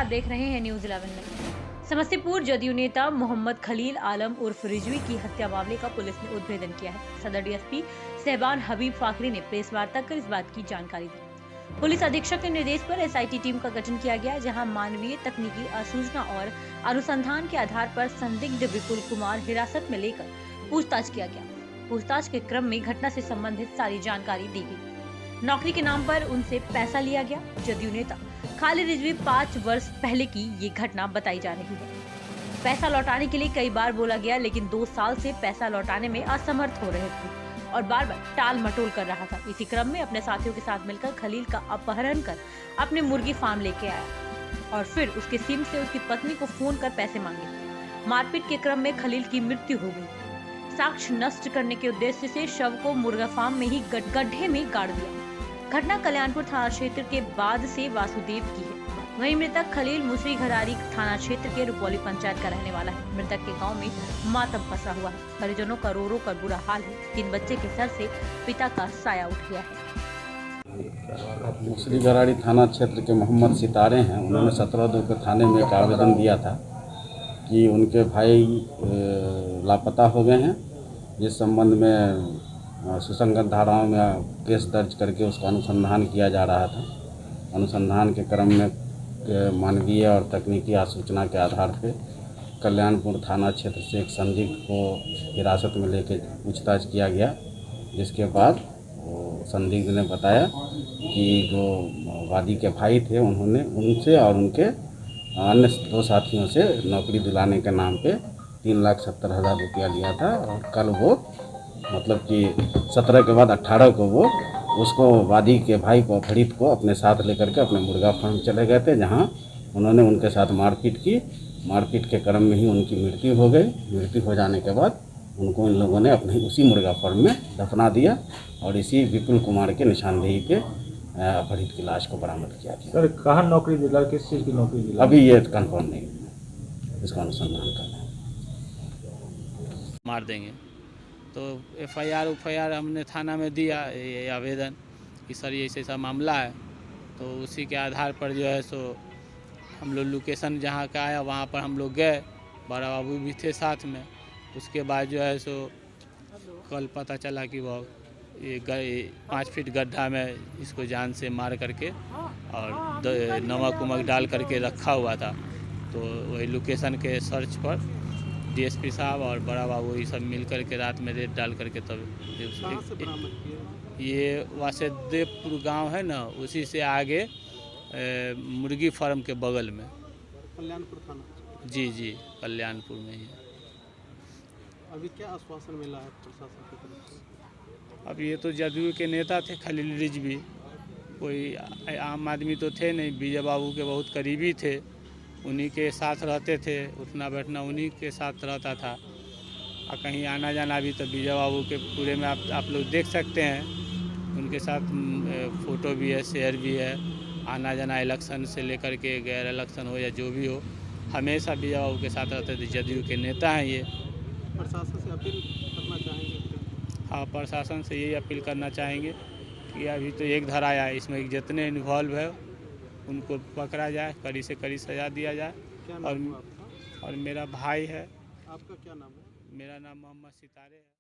देख रहे हैं न्यूज 11 में। समस्तीपुर जदयू नेता मोहम्मद खलील आलम उर्फ रिजवी की हत्या मामले का पुलिस ने उद्भेदन किया है। सदर डीएसपी सहबान हबीब फाखरी ने प्रेस वार्ता कर इस बात की जानकारी दी। पुलिस अधीक्षक के निर्देश पर एसआईटी टीम का गठन किया गया, जहां मानवीय तकनीकी सूचना और अनुसंधान के आधार पर संदिग्ध विपुल कुमार हिरासत में लेकर पूछताछ किया गया। पूछताछ के क्रम में घटना से संबंधित सारी जानकारी दी गई। नौकरी के नाम पर उनसे पैसा लिया गया। जदयू नेता खालिद रिजवी 5 वर्ष पहले की ये घटना बताई जा रही है। पैसा लौटाने के लिए कई बार बोला गया, लेकिन 2 साल से पैसा लौटाने में असमर्थ हो रहे थे और बार बार टाल मटोल कर रहा था। इसी क्रम में अपने साथियों के साथ मिलकर खलील का अपहरण कर अपने मुर्गी फार्म लेके आया और फिर उसके सिम से उसकी पत्नी को फोन कर पैसे मांगे। मारपीट के क्रम में खलील की मृत्यु हो गई। साक्ष्य नष्ट करने के उद्देश्य से शव को मुर्गा फार्म में ही गड्ढे में गाड़ दिया। घटना कल्याणपुर थाना क्षेत्र के बाद से वासुदेव की है। वहीं मृतक खलील मुसरी घरारी थाना क्षेत्र के रुपौली पंचायत का रहने वाला है। मृतक के गांव में मातम फंसा हुआ है। परिजनों का रो रो कर बुरा हाल है। 3 बच्चे के सर से पिता का साया उठ गया है। मुसरी घरारी थाना क्षेत्र के मोहम्मद सितारे हैं। उन्होंने 17/2 के थाने में एक आवेदन दिया था कि उनके भाई लापता हो गए हैं। इस संबंध में सुसंगत धाराओं में केस दर्ज करके उसका अनुसंधान किया जा रहा था। अनुसंधान के क्रम में मानवीय और तकनीकी सूचना के आधार पर कल्याणपुर थाना क्षेत्र से एक संदिग्ध को हिरासत में लेकर पूछताछ किया गया, जिसके बाद संदिग्ध ने बताया कि जो वादी के भाई थे उन्होंने उनसे और उनके अन्य 2 साथियों से नौकरी दिलाने के नाम पे 3,70,000 रुपया लिया था और कल वो मतलब कि 17 के बाद 18 को वो उसको वादी के भाई को अपहरित को अपने साथ लेकर के अपने मुर्गा फार्म चले गए थे, जहां उन्होंने उनके साथ मारपीट की। मारपीट के क्रम में ही उनकी मृत्यु हो गई। मृत्यु हो जाने के बाद उनको इन लोगों ने अपने उसी मुर्गा फार्म में दफना दिया और इसी विपुल कुमार के निशानदेही पे अपहरित की लाश को बरामद किया गया। सर कहाँ नौकरी दिला, किस चीज़ की नौकरी दिला? अभी ये कंफर्म नहीं, इसका अनुसंधान करना है। मार देंगे तो एफआईआर हमने थाना में दिया ये आवेदन कि सर ये ऐसा मामला है। तो उसी के आधार पर जो है सो हम लोग लोकेशन जहाँ का आया वहाँ पर हम लोग गए। बड़ा बाबू भी थे साथ में। उसके बाद जो है सो कल पता चला कि वो ये 5 फीट गड्ढा में इसको जान से मार करके और नमक उमक डाल करके रखा हुआ था। तो वही लोकेशन के सर्च पर डीएसपी साहब और बड़ा बाबू ये सब मिल करके रात में रेड डाल करके तब ये वासुदेवपुर गांव है ना, उसी से आगे मुर्गी फार्म के बगल में कल्याणपुर थाना। जी कल्याणपुर में ही है। अभी क्या आश्वासन मिला है प्रशासन की तरफ से? अब ये तो जदयू के नेता थे खलील रिजवी, कोई आम आदमी तो थे नहीं। विजय बाबू के बहुत करीबी थे, उन्हीं के साथ रहते थे, उठना बैठना उन्हीं के साथ रहता था। और कहीं आना जाना भी तो विजय बाबू के पूरे में आप लोग देख सकते हैं। उनके साथ फ़ोटो भी है, शेयर भी है। आना जाना इलेक्शन से लेकर के गैर इलेक्शन हो या जो भी हो, हमेशा विजय बाबू के साथ रहते थे। जदयू के नेता हैं ये। प्रशासन से अपील करना चाहेंगे? हाँ, प्रशासन से यही अपील करना चाहेंगे कि अभी तो एक धारा आया है, इसमें जितने इन्वॉल्व है उनको पकड़ा जाए, कड़ी से कड़ी सजा दिया जाए। क्या नाम है आपका? और मेरा भाई है। आपका क्या नाम है? मेरा नाम मोहम्मद सितारे है।